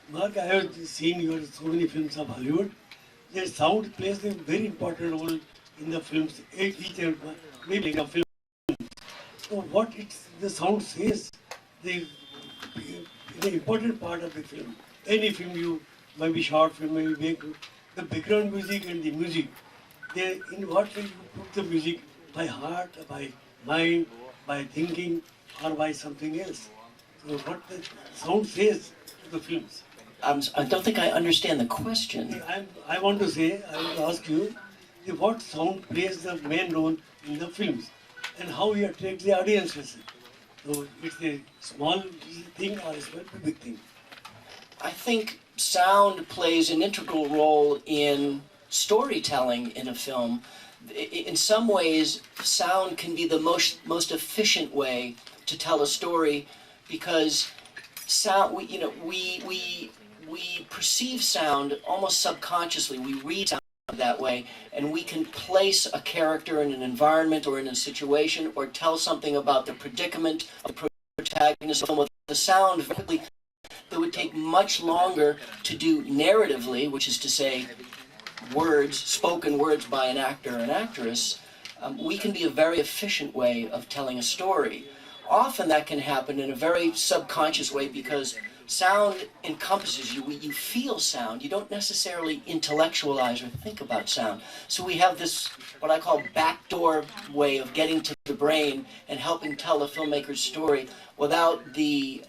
Mark, I have seen your so many films of Hollywood. The sound plays a very important role in the films, each and maybe in a film. So what the sound says, the, the important part of the film. Any film you, maybe short film, maybe big, the background music and the music, they, in what way you put the music, by heart, by mind, by thinking, or by something else. So what the sound says to the films. I don't think I understand the question. I want to say, I will ask you, what sound plays the main role in the films and how you attract the audiences. So it's a small thing or a small big thing. I think sound plays an integral role in storytelling in a film. In some ways, sound can be the most efficient way to tell a story, because sound, we perceive sound almost subconsciously. We read sound that way, and we can place a character in an environment or in a situation, or tell something about the predicament of the protagonist of the film with the sound quickly. That would take much longer to do narratively, which is to say words, spoken words by an actor or an actress. We can be a very efficient way of telling a story. Often that can happen in a very subconscious way, because sound encompasses you. You feel sound. You don't necessarily intellectualize or think about sound. So we have this, what I call, backdoor way of getting to the brain and helping tell a filmmaker's story without the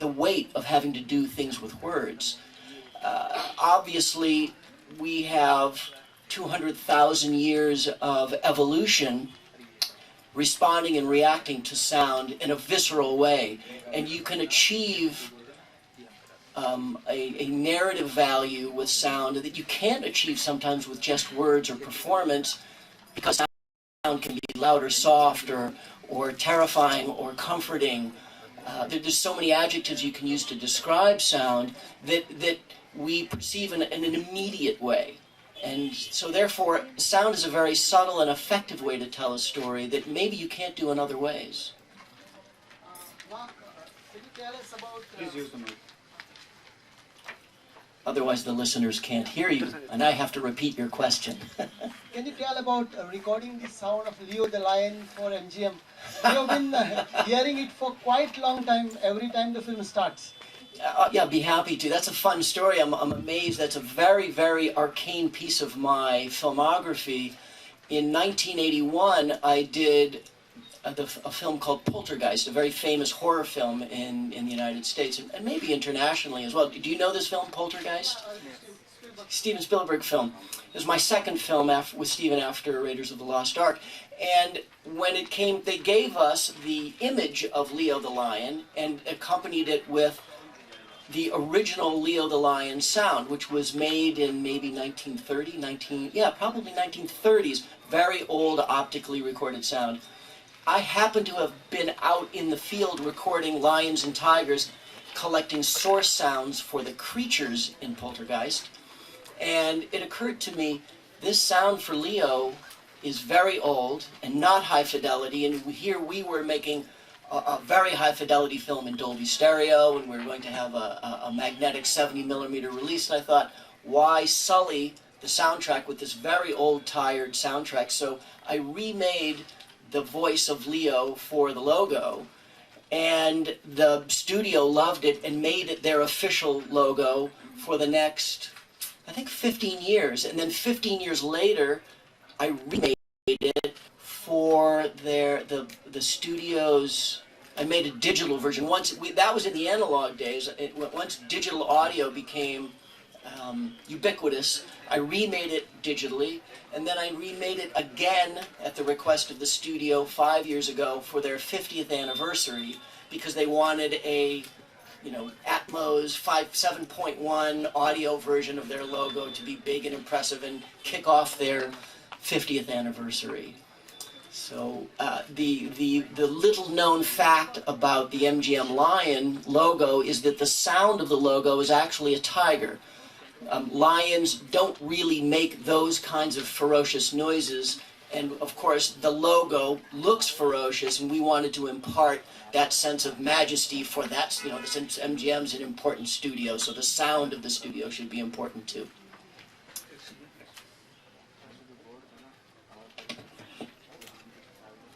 weight of having to do things with words. Obviously, we have 200,000 years of evolution responding and reacting to sound in a visceral way, and you can achieve a narrative value with sound that you can't achieve sometimes with just words or performance, because sound can be loud or soft or terrifying or comforting. There's so many adjectives you can use to describe sound that we perceive in an immediate way. And so therefore, sound is a very subtle and effective way to tell a story that maybe you can't do in other ways. Mark, can you tell us about... Please use the mic. Otherwise the listeners can't hear you, and I have to repeat your question. Can you tell about recording the sound of Leo the Lion for MGM? We have been hearing it for quite a long time, every time the film starts. Yeah, I'd be happy to. That's a fun story. I'm amazed. That's a very, very arcane piece of my filmography. In 1981, I did a film called Poltergeist, a very famous horror film in the United States, and maybe internationally as well. Do you know this film, Poltergeist? Steven Spielberg film. It was my second film with Steven after Raiders of the Lost Ark. And when it came, they gave us the image of Leo the Lion and accompanied it with the original Leo the Lion sound, which was made in maybe 1930, probably 1930s, very old optically recorded sound. I happen to have been out in the field recording lions and tigers, collecting source sounds for the creatures in Poltergeist, and it occurred to me, this sound for Leo is very old and not high fidelity, and here we were making a very high fidelity film in Dolby Stereo, and we were going to have a magnetic 70mm release, and I thought, why sully the soundtrack with this very old, tired soundtrack? So I remade the voice of Leo for the logo, and the studio loved it and made it their official logo for the next, I think, 15 years. And then 15 years later, I remade it for the studio's. I made a digital version. That was in the analog days. Once digital audio became ubiquitous, I remade it digitally, and then I remade it again at the request of the studio 5 years ago for their 50th anniversary, because they wanted a, Atmos 7.1 audio version of their logo to be big and impressive and kick off their 50th anniversary. So the little known fact about the MGM Lion logo is that the sound of the logo is actually a tiger. Lions don't really make those kinds of ferocious noises And of course, the logo looks ferocious, and we wanted to impart that sense of majesty for that, since MGM's an important studio, so the sound of the studio should be important too.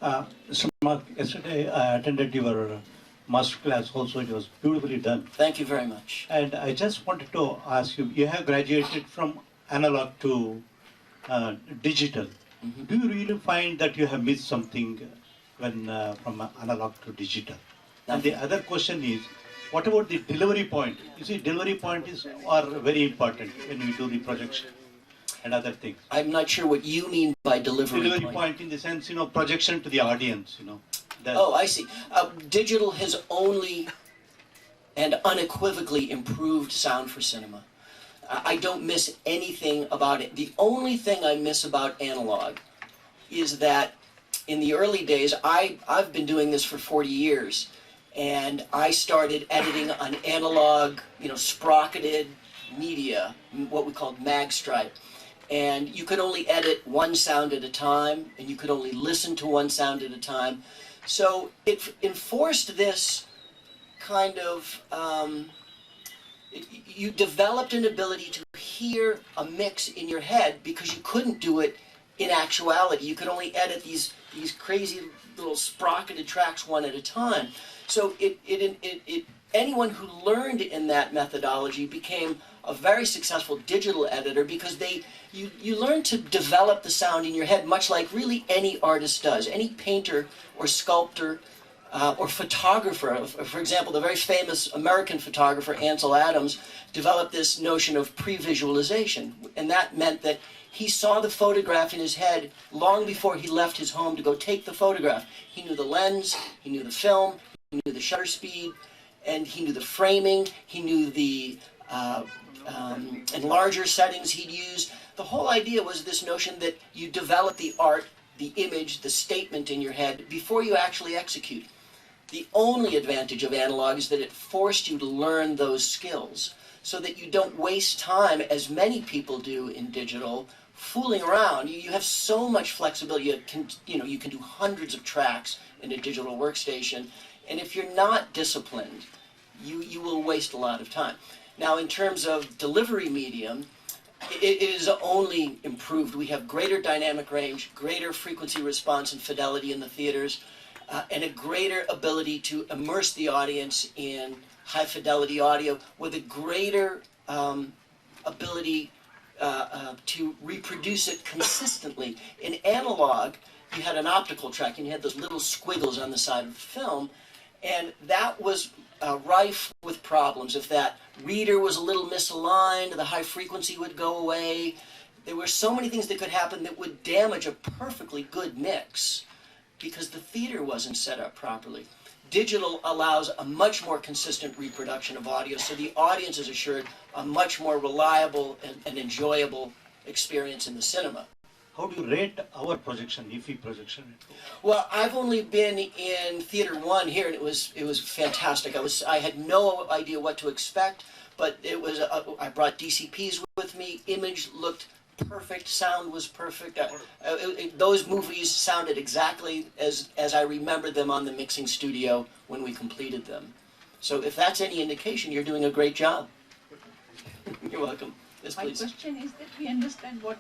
Mr. Mark, yesterday I attended your master class also. It was beautifully done. Thank you very much. And I just wanted to ask you, you have graduated from analog to digital. Mm-hmm. Do you really find that you have missed something when from analog to digital? And the other question is, what about the delivery point? You see, delivery point are very important when we do the projection and other things. I'm not sure what you mean by delivery point in the sense, projection to the audience, Oh, I see. Digital has only and unequivocally improved sound for cinema. I don't miss anything about it. The only thing I miss about analog is that in the early days, I've been doing this for 40 years, and I started editing on analog, sprocketed media, what we called magstripe. And you could only edit one sound at a time, and you could only listen to one sound at a time. So it enforced this kind of, you developed an ability to hear a mix in your head because you couldn't do it in actuality. You could only edit these crazy little sprocketed tracks one at a time. So anyone who learned in that methodology became a very successful digital editor because you learn to develop the sound in your head much like really any artist does. Any painter or sculptor or photographer. For example, the very famous American photographer Ansel Adams developed this notion of pre-visualization, and that meant that he saw the photograph in his head long before he left his home to go take the photograph. He knew the lens, he knew the film, he knew the shutter speed, and he knew the framing, he knew the enlarger settings he'd use. The whole idea was this notion that you develop the art, the image, the statement in your head before you actually execute. The only advantage of analog is that it forced you to learn those skills so that you don't waste time, as many people do in digital, fooling around. You have so much flexibility. You can do hundreds of tracks in a digital workstation, and if you're not disciplined, you will waste a lot of time. Now, in terms of delivery medium, it is only improved. We have greater dynamic range, greater frequency response and fidelity in the theaters, and a greater ability to immerse the audience in high fidelity audio with a greater ability to reproduce it consistently. In analog, you had an optical track and you had those little squiggles on the side of the film, and that was rife with problems. If that reader was a little misaligned, the high frequency would go away. There were so many things that could happen that would damage a perfectly good mix because the theater wasn't set up properly. Digital allows a much more consistent reproduction of audio, so the audience is assured a much more reliable and enjoyable experience in the cinema. How do you rate our projection, IFFI projection? Well, I've only been in Theater 1 here, and it was fantastic. I had no idea what to expect, but it was. I brought DCPs with me. Image looked perfect. Sound was perfect. Those movies sounded exactly as I remembered them on the mixing studio when we completed them. So if that's any indication, you're doing a great job. You're welcome. Yes, please. My question is that we understand what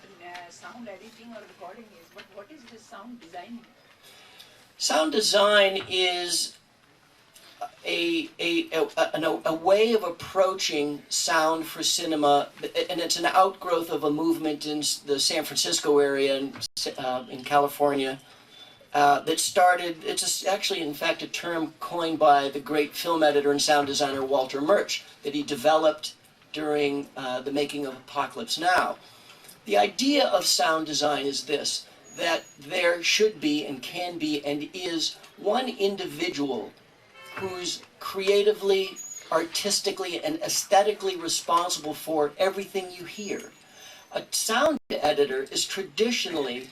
sound editing or recording is, but what is this sound design? Sound design is a way of approaching sound for cinema, and it's an outgrowth of a movement in the San Francisco area in California that started. It's actually, in fact, a term coined by the great film editor and sound designer Walter Murch that he developed during the making of Apocalypse Now. The idea of sound design is this, that there should be and can be and is one individual who's creatively, artistically, and aesthetically responsible for everything you hear. A sound editor is traditionally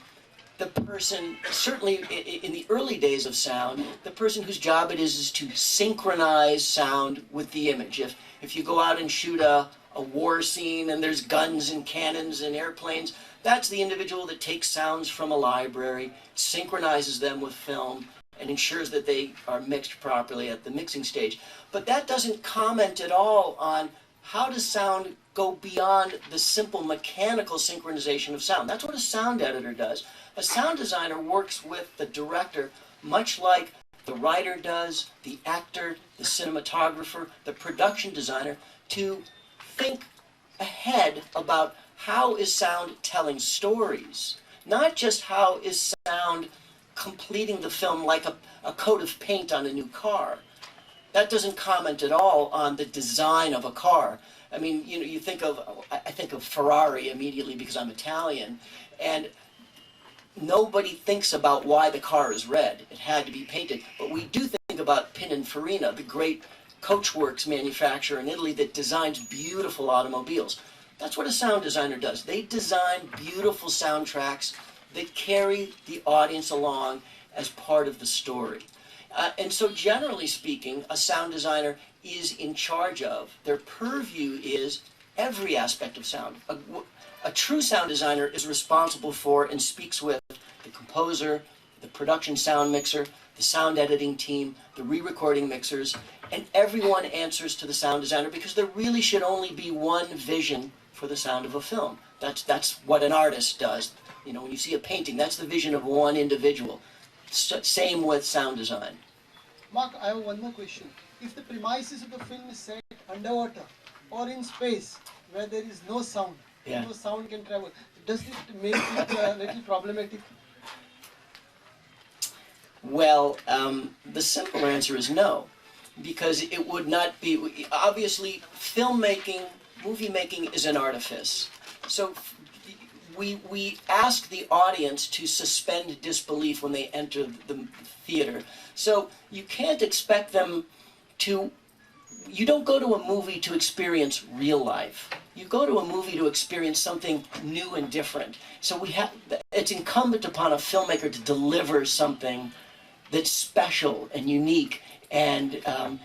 the person, certainly in the early days of sound, the person whose job it is to synchronize sound with the image. If you go out and shoot a a war scene and there's guns and cannons and airplanes. That's the individual that takes sounds from a library, synchronizes them with film, and ensures that they are mixed properly at the mixing stage. But that doesn't comment at all on how does sound go beyond the simple mechanical synchronization of sound. That's what a sound editor does. A sound designer works with the director much like the writer does, the actor, the cinematographer, the production designer, to think ahead about how is sound telling stories, not just how is sound completing the film like a coat of paint on a new car. That doesn't comment at all on the design of a car. I mean, you know, I think of Ferrari immediately because I'm Italian, and nobody thinks about why the car is red. It had to be painted. But we do think about Pininfarina, the great coachworks manufacturer in Italy that designs beautiful automobiles. That's what a sound designer does. They design beautiful soundtracks that carry the audience along as part of the story. And so generally speaking, a sound designer is in charge of, their purview is every aspect of sound. A true sound designer is responsible for and speaks with the composer, the production sound mixer, the sound editing team, the re-recording mixers, and everyone answers to the sound designer because there really should only be one vision for the sound of a film. That's what an artist does. You know, when you see a painting, that's the vision of one individual. Same with sound design. Mark, I have one more question. If the premises of the film is set underwater or in space where there is no sound, Yeah. no sound can travel, does it make it a little problematic? Well, the simple answer is no, because it would not be, obviously filmmaking, movie making is an artifice. So we ask the audience to suspend disbelief when they enter the theater. So you can't expect them to, you don't go to a movie to experience real life. You go to a movie to experience something new and different. So it's incumbent upon a filmmaker to deliver something that's special and unique and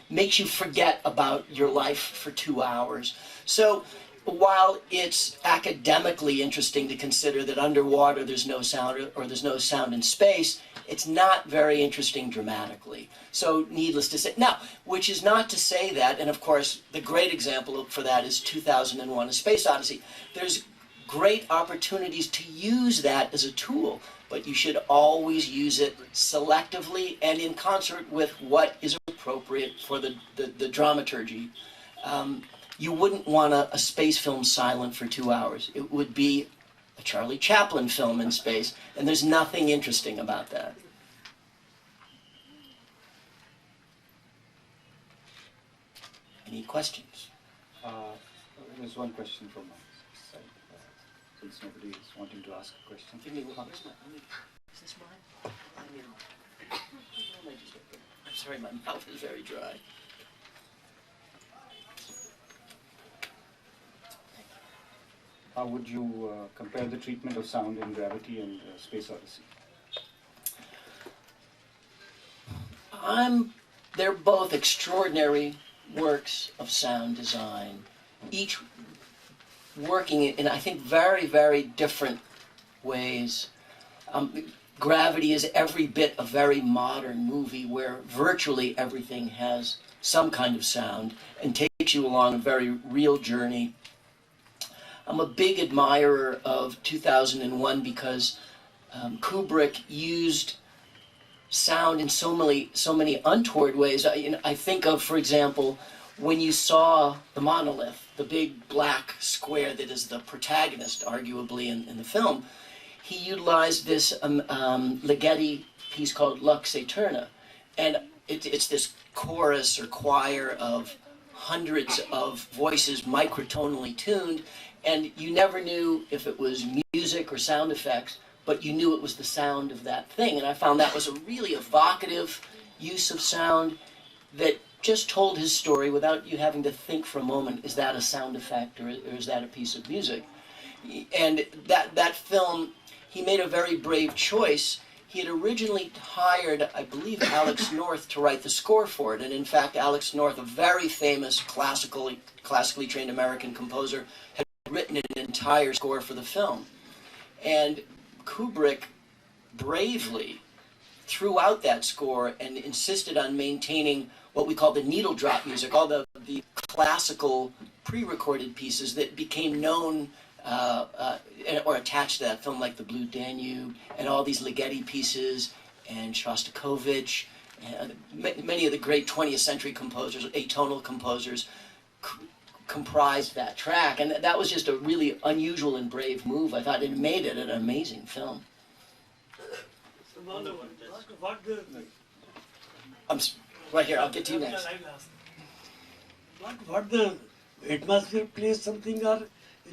makes you forget about your life for 2 hours. So while it's academically interesting to consider that underwater there's no sound or there's no sound in space, it's not very interesting dramatically. So needless to say, now, which is not to say that, and of course the great example for that is 2001: A Space Odyssey. There's great opportunities to use that as a tool, but you should always use it selectively and in concert with what is appropriate for the dramaturgy. You wouldn't want a space film silent for 2 hours. It would be a Charlie Chaplin film in space, and there's nothing interesting about that. Any questions? There's one question from my side, since nobody is wanting to ask a question. Give me one. Is this mine? I'm sorry, my mouth is very dry. How would you compare the treatment of sound in Gravity and Space Odyssey? They're both extraordinary works of sound design, each working in, I think, very, very different ways. Gravity is every bit a very modern movie where virtually everything has some kind of sound and takes you along a very real journey. I'm a big admirer of 2001 because Kubrick used sound in so many untoward ways. I think of, for example, when you saw the monolith, the big black square that is the protagonist, arguably, in the film, he utilized this Ligeti piece called Lux Aeterna. And it's this chorus or choir of hundreds of voices microtonally tuned, and you never knew if it was music or sound effects, but you knew it was the sound of that thing. And I found that was a really evocative use of sound that just told his story without you having to think for a moment, is that a sound effect or is that a piece of music? And that film, he made a very brave choice. he had originally hired, I believe, Alex North to write the score for it. And in fact, Alex North, a very famous classically trained American composer, had written an entire score for the film. And Kubrick bravely threw out that score and insisted on maintaining what we call the needle drop music, all the classical pre-recorded pieces that became known or attached to that film, like the Blue Danube and all these Ligeti pieces and Shostakovich, and many of the great 20th century composers, atonal composers, comprised that track. And that was just a really unusual and brave move. I thought it made it an amazing film. Right here, I'll get to you next. What the atmosphere plays something, or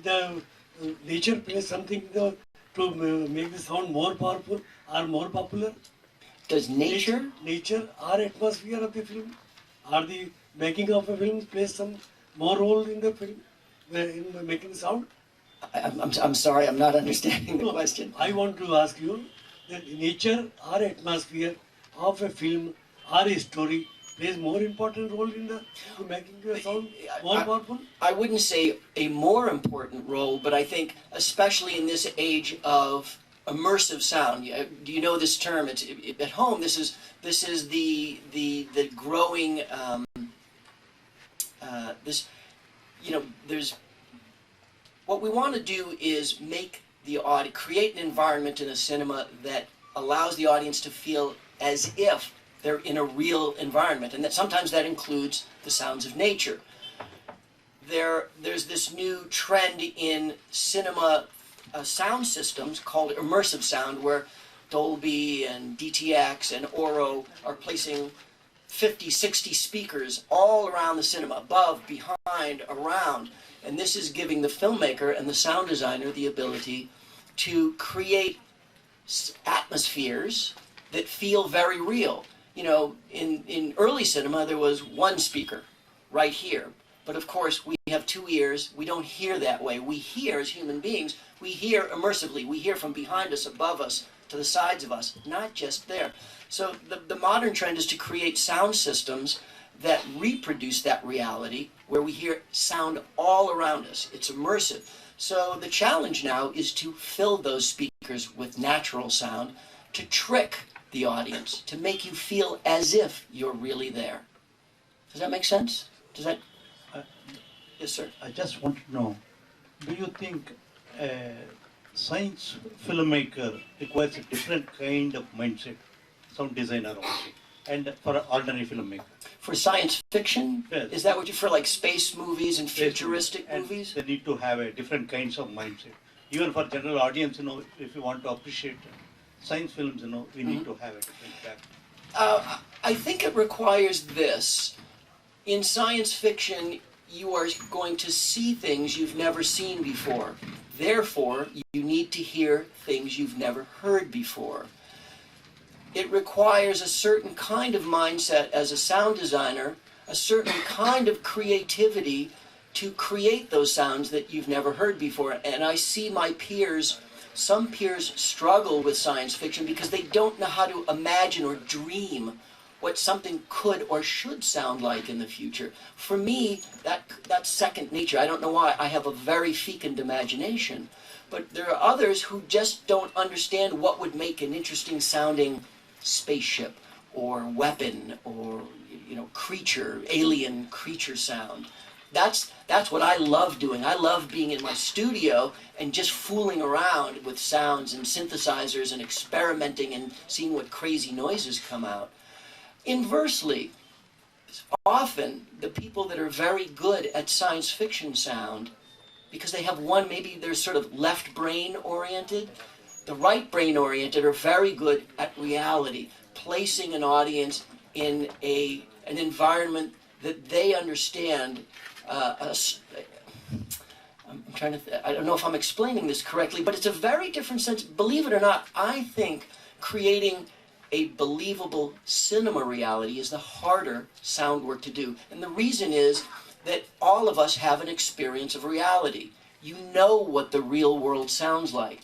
the nature plays something to make the sound more powerful or more popular? Does nature? Nature or atmosphere of the film, or the making of a film plays some more role in the film, in making sound? I'm sorry, I'm not understanding the question. I want to ask you that nature or atmosphere of a film or a story plays more important role in the making the sound more powerful? I wouldn't say a more important role, but I think especially in this age of immersive sound. Do you know this term? It's at home. This is the growing there's what we want to do is make the audience, create an environment in a cinema that allows the audience to feel as if they're in a real environment, and that sometimes that includes the sounds of nature. There's this new trend in cinema sound systems called immersive sound, where Dolby and DTX and Oro are placing 50, 60 speakers all around the cinema, above, behind, around. And this is giving the filmmaker and the sound designer the ability to create atmospheres that feel very real. You know, in early cinema, there was one speaker right here. But of course, we have two ears. We don't hear that way. We hear, as human beings, we hear immersively. We hear from behind us, above us, to the sides of us, not just there. So the modern trend is to create sound systems that reproduce that reality, where we hear sound all around us. It's immersive. So the challenge now is to fill those speakers with natural sound, to trick the audience, to make you feel as if you're really there. Does that make sense? Does that? Yes, sir. I just want to know, do you think a science filmmaker requires a different kind of mindset, sound designer also, and for an ordinary filmmaker? For science fiction? Yes. Is that what you, for like space movies and futuristic and movies? They need to have a different kinds of mindset. Even for general audience, if you want to appreciate science films, we need to have a different background. I think it requires this. In science fiction, you are going to see things you've never seen before. Therefore, you need to hear things you've never heard before. It requires a certain kind of mindset as a sound designer, a certain kind of creativity to create those sounds that you've never heard before. And I see my peers, some peers struggle with science fiction because they don't know how to imagine or dream what something could or should sound like in the future. For me, that's second nature. I don't know why. I have a very fecund imagination. But there are others who just don't understand what would make an interesting sounding spaceship or weapon or creature, alien creature sound. That's what I love doing. I love being in my studio and just fooling around with sounds and synthesizers and experimenting and seeing what crazy noises come out. Inversely, often the people that are very good at science fiction sound, because they have one, maybe they're sort of left brain oriented, the right brain oriented are very good at reality, placing an audience in an environment that they understand. I don't know if I'm explaining this correctly, but it's a very different sense. Believe it or not, I think creating a believable cinema reality is the harder sound work to do. And the reason is that all of us have an experience of reality. You know what the real world sounds like.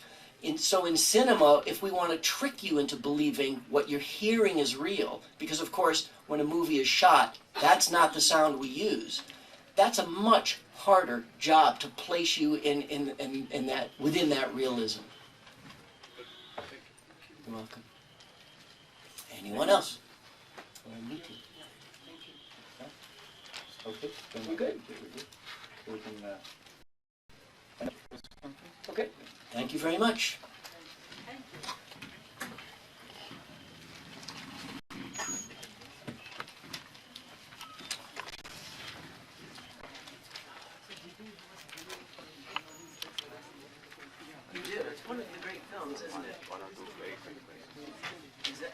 So in cinema, if we want to trick you into believing what you're hearing is real, because of course when a movie is shot, that's not the sound we use. That's a much harder job to place you in that, within that realism. You're welcome. Anyone else? Me too. Okay. We're good. So we can, Okay. Thank you very much. You do. It's one of the great films, isn't it? One of the great films.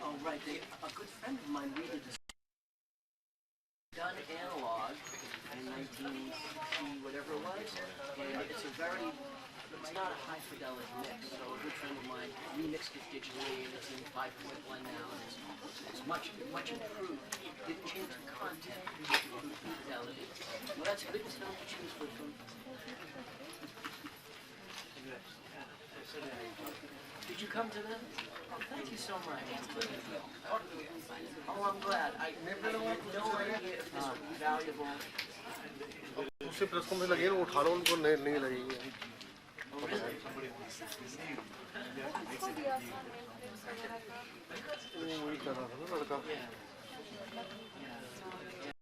Oh, right. A good friend of mine read it. Done analog in 1960, whatever it was, and it's not a high fidelity mix. So a good friend of mine remixed it digitally, and it's in 5.1 now, and it's much improved. Didn't change the content, improved the fidelity. Well, that's a good film to choose for film. Did you come to them? Oh, thank you so much. Oh, I'm glad. I had no idea if this would be valuable. उससे press conference लगी है वो उठा लो उनको नहीं लगेगी Oh, really? वही कर रहा था ना लड़का Yeah.